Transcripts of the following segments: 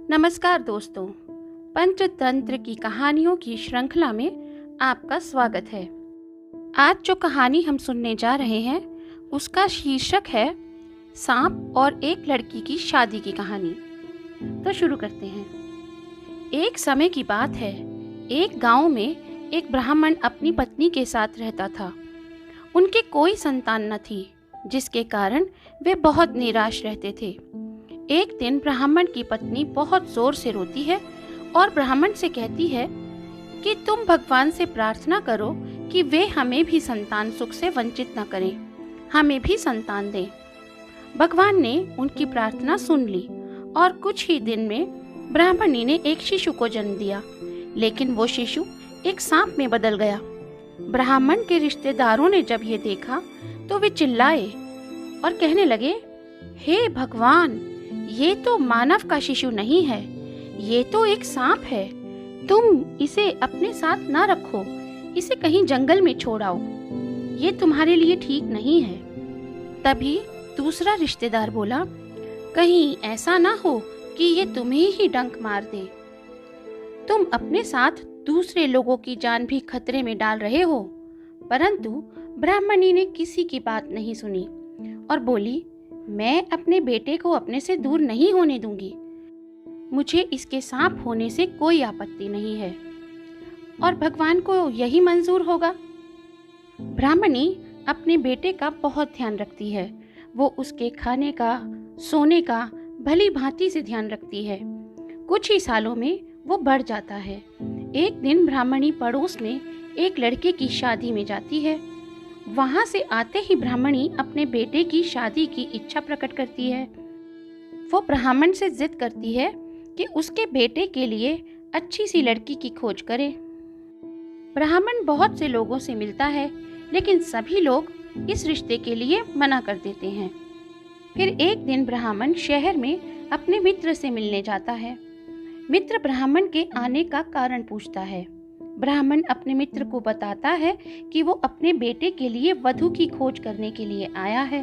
नमस्कार दोस्तों, पंचतंत्र की कहानियों की श्रृंखला में आपका स्वागत है। आज जो कहानी हम सुनने जा रहे हैं उसका शीर्षक है सांप और एक लड़की की शादी की कहानी। तो शुरू करते हैं। एक समय की बात है, एक गांव में एक ब्राह्मण अपनी पत्नी के साथ रहता था। उनके कोई संतान न थी, जिसके कारण वे बहुत निराश रहते थे। एक दिन ब्राह्मण की पत्नी बहुत जोर से रोती है और ब्राह्मण से कहती है कि तुम भगवान से प्रार्थना करो कि वे हमें भी संतान सुख से वंचित न करें, हमें भी संतान दें। भगवान ने उनकी प्रार्थना सुन ली और कुछ ही दिन में ब्राह्मणी ने एक शिशु को जन्म दिया, लेकिन वो शिशु एक सांप में बदल गया। ब्राह्मण के रिश्तेदारों ने जब ये देखा तो वे चिल्लाए और कहने लगे, हे भगवान, ये तो मानव का शिशु नहीं है, ये तो एक सांप है। तुम इसे अपने साथ ना रखो, इसे कहीं जंगल में छोड़ आओ, ये तुम्हारे लिए ठीक नहीं है। तभी दूसरा रिश्तेदार बोला, कहीं ऐसा ना हो कि ये तुम्हें ही डंक मार दे। तुम अपने साथ दूसरे लोगों की जान भी खतरे में डाल रहे हो। परंतु ब्राह्मणी ने किसी की बात नहीं सुनी और बोली, मैं अपने बेटे को अपने से दूर नहीं होने दूंगी। मुझे इसके सांप होने से कोई आपत्ति नहीं है और भगवान को यही मंजूर होगा। ब्राह्मणी अपने बेटे का बहुत ध्यान रखती है। वो उसके खाने का, सोने का भली भांति से ध्यान रखती है। कुछ ही सालों में वो बढ़ जाता है। एक दिन ब्राह्मणी पड़ोस में एक लड़के की शादी में जाती है। वहां से आते ही ब्राह्मणी अपने बेटे की शादी की इच्छा प्रकट करती है। वो ब्राह्मण से जिद करती है कि उसके बेटे के लिए अच्छी सी लड़की की खोज करे। ब्राह्मण बहुत से लोगों से मिलता है, लेकिन सभी लोग इस रिश्ते के लिए मना कर देते हैं। फिर एक दिन ब्राह्मण शहर में अपने मित्र से मिलने जाता है। मित्र ब्राह्मण के आने का कारण पूछता है। ब्राह्मण अपने मित्र को बताता है कि वो अपने बेटे के लिए वधू की खोज करने के लिए आया है।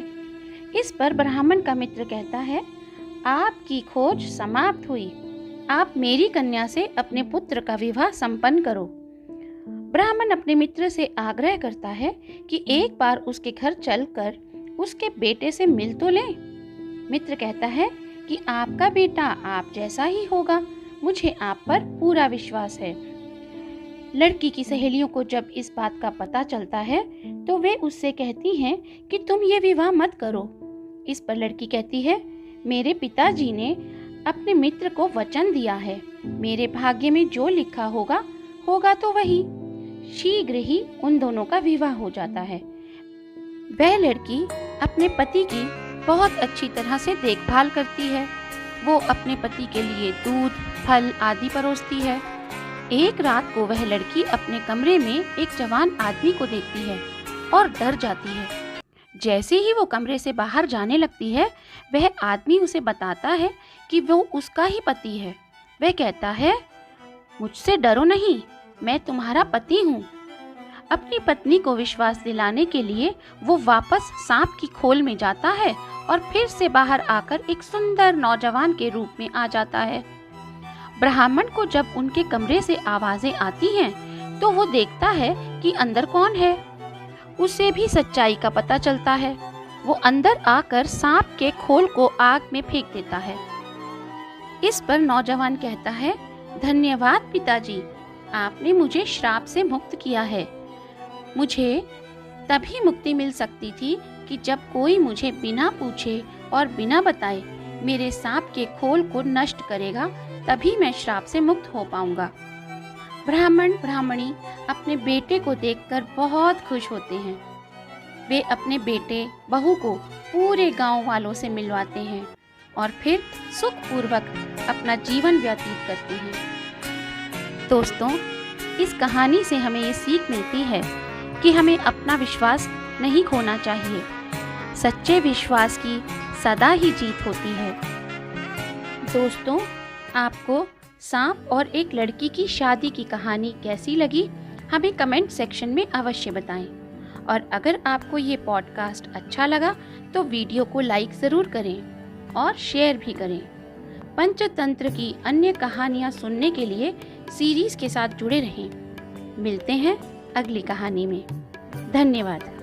इस पर ब्राह्मण का मित्र कहता है, आपकी खोज समाप्त हुई, आप मेरी कन्या से अपने पुत्र का विवाह संपन्न करो। ब्राह्मण अपने मित्र से आग्रह करता है कि एक बार उसके घर चलकर उसके बेटे से मिल तो ले। मित्र कहता है कि आपका बेटा आप जैसा ही होगा, मुझे आप पर पूरा विश्वास है। लड़की की सहेलियों को जब इस बात का पता चलता है तो वे उससे कहती हैं कि तुम ये विवाह मत करो। इस पर लड़की कहती है, मेरे पिताजी ने अपने मित्र को वचन दिया है, मेरे भाग्य में जो लिखा होगा होगा तो वही। शीघ्र ही उन दोनों का विवाह हो जाता है। वह लड़की अपने पति की बहुत अच्छी तरह से देखभाल करती है। वो अपने पति के लिए दूध, फल आदि परोसती है। एक रात को वह लड़की अपने कमरे में एक जवान आदमी को देखती है और डर जाती है। जैसे ही वो कमरे से बाहर जाने लगती है, वह आदमी उसे बताता है कि वो उसका ही पति है। वह कहता है, मुझसे डरो नहीं, मैं तुम्हारा पति हूँ। अपनी पत्नी को विश्वास दिलाने के लिए वो वापस सांप की खोल में जाता है और फिर से बाहर आकर एक सुंदर नौजवान के रूप में आ जाता है। ब्राह्मण को जब उनके कमरे से आवाजें आती हैं, तो वो देखता है कि अंदर कौन है। उसे भी सच्चाई का पता चलता है। वो अंदर आकर सांप के खोल को आग में फेंक देता है। इस पर नौजवान कहता है, धन्यवाद पिताजी, आपने मुझे श्राप से मुक्त किया है। मुझे तभी मुक्ति मिल सकती थी कि जब कोई मुझे बिना पूछे और बिना बताए मेरे सांप के खोल को नष्ट करेगा, तभी मैं श्राप से मुक्त हो पाऊंगा। ब्राह्मण ब्राह्मणी अपने बेटे को देखकर बहुत खुश होते हैं। वे अपने बेटे बहू को पूरे गांव वालों से मिलवाते हैं और फिर सुखपूर्वक अपना जीवन व्यतीत करते हैं। दोस्तों, इस कहानी से हमें ये सीख मिलती है कि हमें अपना विश्वास नहीं खोना चाहिए। सच्चे विश्वास की सदा ही जीत होती है। दोस्तों, आपको सांप और एक लड़की की शादी की कहानी कैसी लगी, हमें कमेंट सेक्शन में अवश्य बताएं। और अगर आपको ये पॉडकास्ट अच्छा लगा तो वीडियो को लाइक ज़रूर करें और शेयर भी करें। पंचतंत्र की अन्य कहानियाँ सुनने के लिए सीरीज के साथ जुड़े रहें। मिलते हैं अगली कहानी में। धन्यवाद।